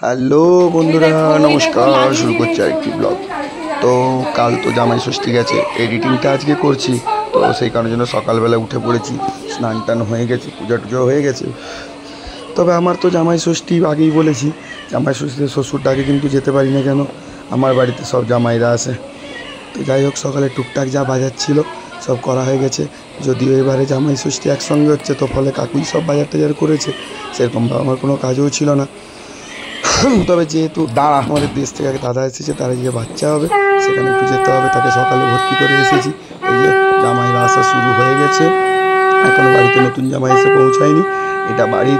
Hello বন্ধুরা, নমস্কার। শুরু করছি আরেকটি ব্লগ। তো কাল তো জামাই ষষ্ঠী গেছে, এডিটিংটা আজকে করছি, তো সেই কারণের জন্য সকালবেলা উঠে পড়েছি। স্নান টান হয়ে গেছে, পূজা টুজো হয়ে গেছে। তবে আমার তো জামাই ষষ্ঠী আগেই বলেছি, জামাই ষষ্ঠীতে শ্বশুরটাকে কিন্তু যেতে পারি না, কেন আমার বাড়িতে সব জামাইরা আসে। তো যাই হোক, সকালে টুকটাক যা বাজার ছিল সব করা হয়ে গেছে। যদিও এবারে জামাই ষষ্ঠী একসঙ্গে হচ্ছে, তো ফলে কাকুই সব বাজার টাজার করেছে, সেরকমভাবে আমার কোনো কাজও ছিল না। তবে যেহেতু আমাদের দেশ থেকে দাদা এসেছে, তারা যে বাচ্চা হবে সেখানে একটু যেতে হবে, তাকে সকালে ভর্তি করে এসেছি। এই যে জামাইরা আসা শুরু হয়ে গেছে, এখনো বাড়িতে নতুন জামাই এসে পৌঁছায়নি। এটা বাড়ির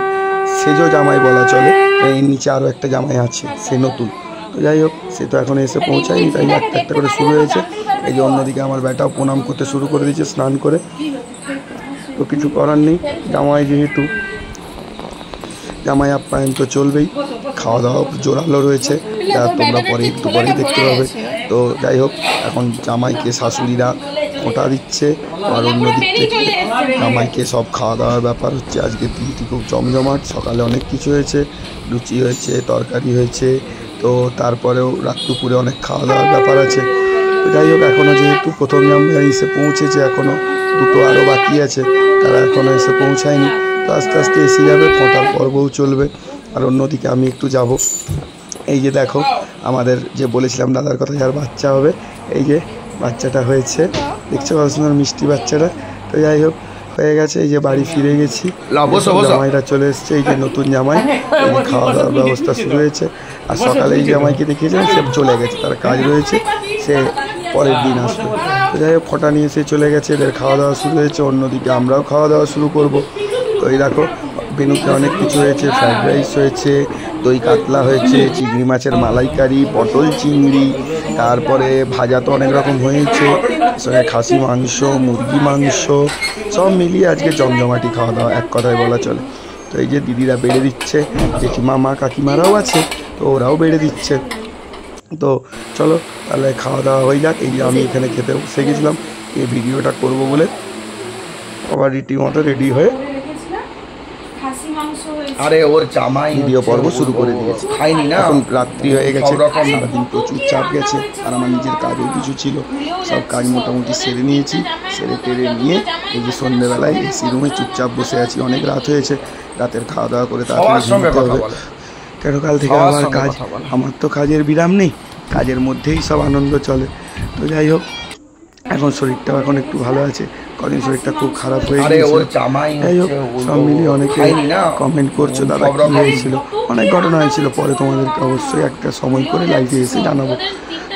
সেজো জামাই বলা চলে, এর নিচে আরও একটা জামাই আছে, সে নতুন। তো যাই হোক, সে তো এখনো এসে পৌঁছায়নি, তাই একটা একটা করে শুরু হয়েছে। এই যে অন্যদিকে আমার বেটাও প্রণাম করতে শুরু করে দিয়েছে স্নান করে। তো কিছু করার নেই, জামাই যেহেতু, জামাই আপ্যায়ন তো চলবেই। খাওয়া দাওয়া জোরালো রয়েছে, যা তোমরা পরে একটু পরেই দেখতে পাবে। তো যাই হোক, এখন জামাইকে শাশুড়িরা ফোঁটা দিচ্ছে, আর অন্য দিক থেকে জামাইকে সব খাওয়া দাওয়ার ব্যাপার হচ্ছে। আজকে দিনটি খুব জমজমাট, সকালে অনেক কিছু হয়েছে, লুচি হয়েছে, তরকারি হয়েছে, তো তারপরেও রাত দুপুরে অনেক খাওয়া দাওয়ার ব্যাপার আছে। তো যাই হোক, এখনও যেহেতু প্রথম জামাই এসে পৌঁছেছে, এখনও দুটো আরও বাকি আছে, তারা এখনও এসে পৌঁছায়নি। তো আস্তে আস্তে এসে যাবে, ফোঁটার পর্বও চলবে। আর অন্যদিকে আমি একটু যাব। এই যে দেখো, আমাদের যে বলেছিলাম দাদার কথা, যার বাচ্চা হবে, এই যে বাচ্চাটা হয়েছে, দেখছো কত সুন্দর মিষ্টি বাচ্চাটা। তো যাই হোক, হয়ে গেছে। এই যে বাড়ি ফিরে গেছি, জামাইরা চলে এসছে। এই যে নতুন জামাই, খাওয়া দাওয়ার ব্যবস্থা শুরু হয়েছে। আর সকালে এই জামাইকে দেখিয়েছিলাম, সে চলে গেছে, তার কাজ রয়েছে, সে পরের দিন আসবে। তো যাই হোক, ফোঁটা নিয়ে সে চলে গেছে, এদের খাওয়া দাওয়া শুরু হয়েছে। অন্যদিকে আমরাও খাওয়া দাওয়া শুরু করব। তো এই দেখো, মেনুতে অনেক কিছু হয়েছে, ফ্রাইড রাইস হয়েছে, দই কাতলা হয়েছে, চিংড়ি মাছের মালাইকারি, পটল চিংড়ি, তারপরে ভাজা তো অনেক রকম হয়েছে, সঙ্গে খাসি মাংস, মুরগি মাংস, সব মিলিয়ে আজকে জমজমাটি খাওয়া দাওয়া, এক কথায় বলা চলে। তো এই যে দিদিরা বেড়ে দিচ্ছে, জেঠিমা মা কাকিমারাও আছে, তো ওরাও বেড়ে দিচ্ছে। তো চলো তাহলে খাওয়া দাওয়া হয়ে যাক। এই যে আমি এখানে খেতে বসে গেছিলাম, এই ভিডিওটা করবো বলে আবার রীতিমতো রেডি হয়ে আরে ওর জামাই ভিডিও পর্ব শুরু করে দিয়েছে। খাইনি না, এখন রাত্রি হয়ে গেছে, সারাদিন প্রচুর চাপ গেছে, আর আমার নিজের কাজও কিছু ছিল, সব কাজ মোটামুটি সেরে নিয়েছি। সেরে টেরে নিয়ে এই যে সন্ধ্যেবেলায় এসি রুমে চুপচাপ বসে আছি। অনেক রাত হয়েছে, রাতের খাওয়া দাওয়া করে তাড়াতাড়ি ঘুমোতে হবে, কেন কাল থেকে আমার কাজ। আমার তো কাজের বিরাম নেই, কাজের মধ্যেই সব আনন্দ চলে। তো যাই হোক, এখন শরীরটাও এখন একটু ভালো আছে, কদিন শরীরটা খুব খারাপ হয়ে গেছে। যাই হোক, সব মিলিয়ে অনেকে কমেন্ট করছো, দাদা কী হয়েছিল, অনেক ঘটনা হয়েছিল, পরে তোমাদেরকে অবশ্যই একটা সময় করে লাইভে এসে জানাবো।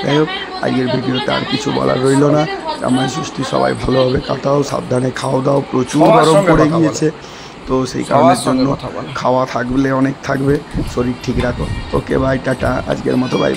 যাই হোক, আজকের ভিডিওতে আর কিছু বলার রইল না। জামাই ষষ্ঠী সবাই ভালোভাবে কাটাও, সাবধানে খাও দাও, প্রচুর গরম পড়ে গিয়েছে, তো সেই কারণের জন্য খাওয়া থাকলে অনেক থাকবে, শরীর ঠিক রাখো। ওকে বাই, টাটা, আজকের মতো বাই।